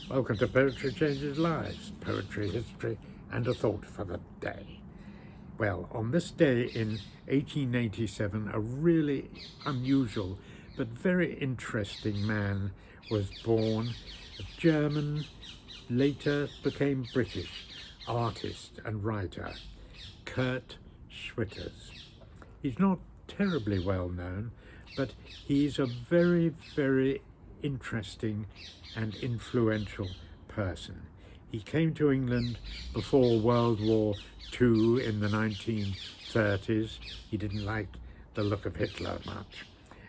Welcome to Poetry Changes Lives, poetry, history, and a thought for the day. Well, on this day in 1887, a really unusual but very interesting man was born, a German, later became British, artist and writer, Kurt Schwitters. He's not terribly well known, but he's a very, very interesting and influential person. He came to England before World War II in the 1930s. He didn't like the look of Hitler much,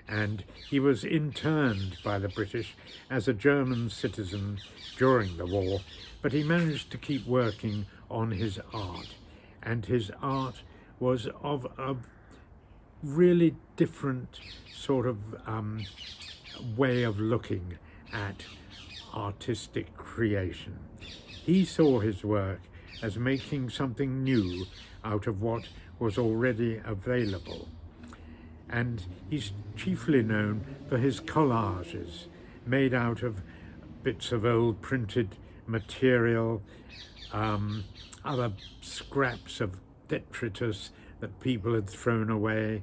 and he was interned by the British as a German citizen during the war, but he managed to keep working on his art, and his art was of a really different sort of way of looking at artistic creation. He saw his work as making something new out of what was already available. And he's chiefly known for his collages, made out of bits of old printed material, other scraps of detritus that people had thrown away,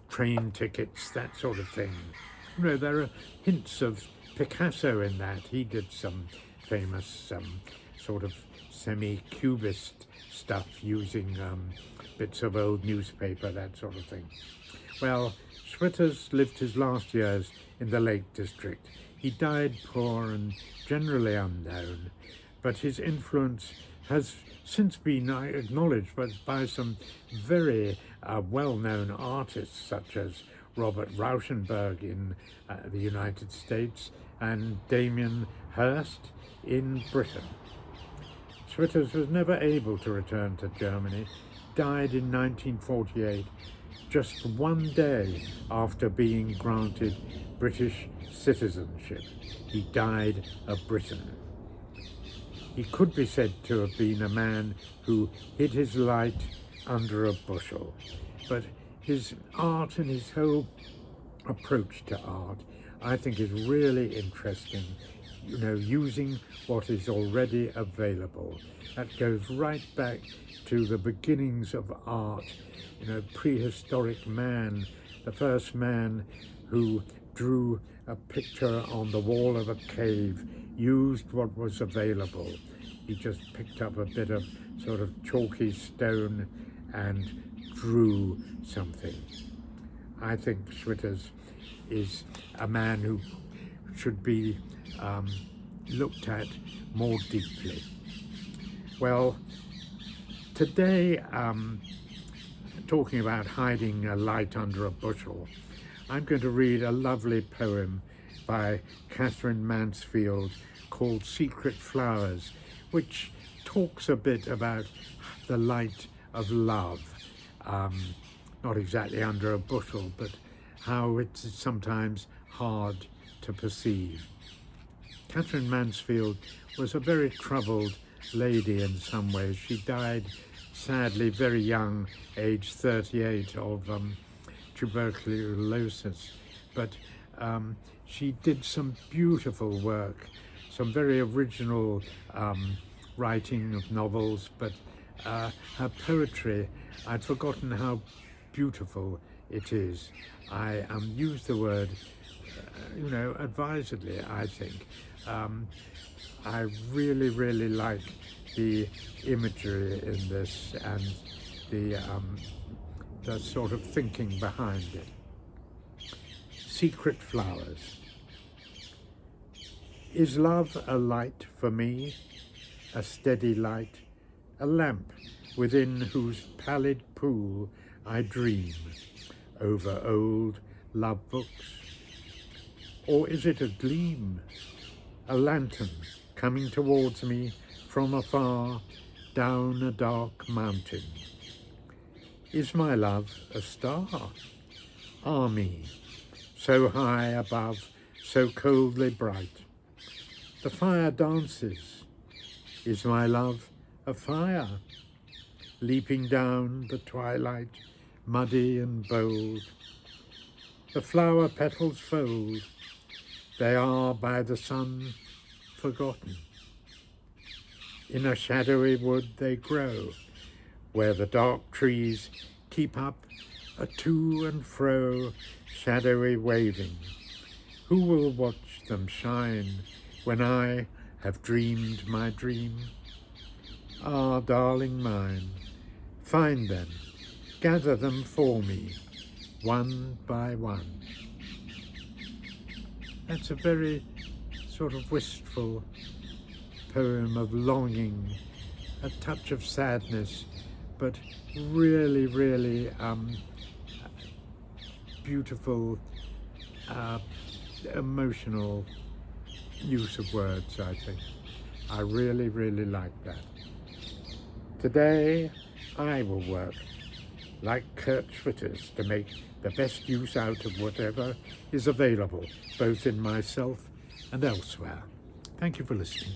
train tickets, that sort of thing. You know, there are hints of Picasso in that. He did some famous sort of semi-cubist stuff using bits of old newspaper, that sort of thing. Well, Schwitters lived his last years in the Lake District. He died poor and generally unknown, but his influence has since been acknowledged by some very well-known artists such as Robert Rauschenberg in the United States and Damien Hirst in Britain. Schwitters was never able to return to Germany, died in 1948, just one day after being granted British citizenship. He died a Briton. He could be said to have been a man who hid his light under a bushel, but his art and his whole approach to art, I think, is really interesting. You know, using what is already available. That goes right back to the beginnings of art. You know, prehistoric man, the first man who drew a picture on the wall of a cave, used what was available. He just picked up a bit of sort of chalky stone and drew something. I think Schwitters is a man who should be looked at more deeply. Well, today, talking about hiding a light under a bushel, I'm going to read a lovely poem by Katherine Mansfield called Secret Flowers, which talks a bit about the light of love, not exactly under a bushel, but how it's sometimes hard to perceive. Katherine Mansfield was a very troubled lady in some ways. She died sadly very young, aged 38, of tuberculosis, but she did some beautiful work, some very original writing of novels, but her poetry, I'd forgotten how beautiful it is. I use the word, advisedly, I think. I really, really like the imagery in this and the sort of thinking behind it. Secret flowers. Is love a light for me, a steady light, a lamp within whose pallid pool I dream over old love books? Or is it a gleam, a lantern coming towards me from afar down a dark mountain? Is my love a star? Ah me, so high above, so coldly bright. The fire dances. Is my love a fire? Leaping down the twilight, muddy and bold. The flower petals fold. They are by the sun forgotten. In a shadowy wood they grow, where the dark trees keep up a to and fro shadowy waving. Who will watch them shine when I have dreamed my dream? Ah, darling mine, find them, gather them for me, one by one. That's a very sort of wistful poem of longing, a touch of sadness, but really, really beautiful, emotional use of words, I think. I really, really like that. Today, I will work like Kurt Schwitters to make the best use out of whatever is available, both in myself and elsewhere. Thank you for listening.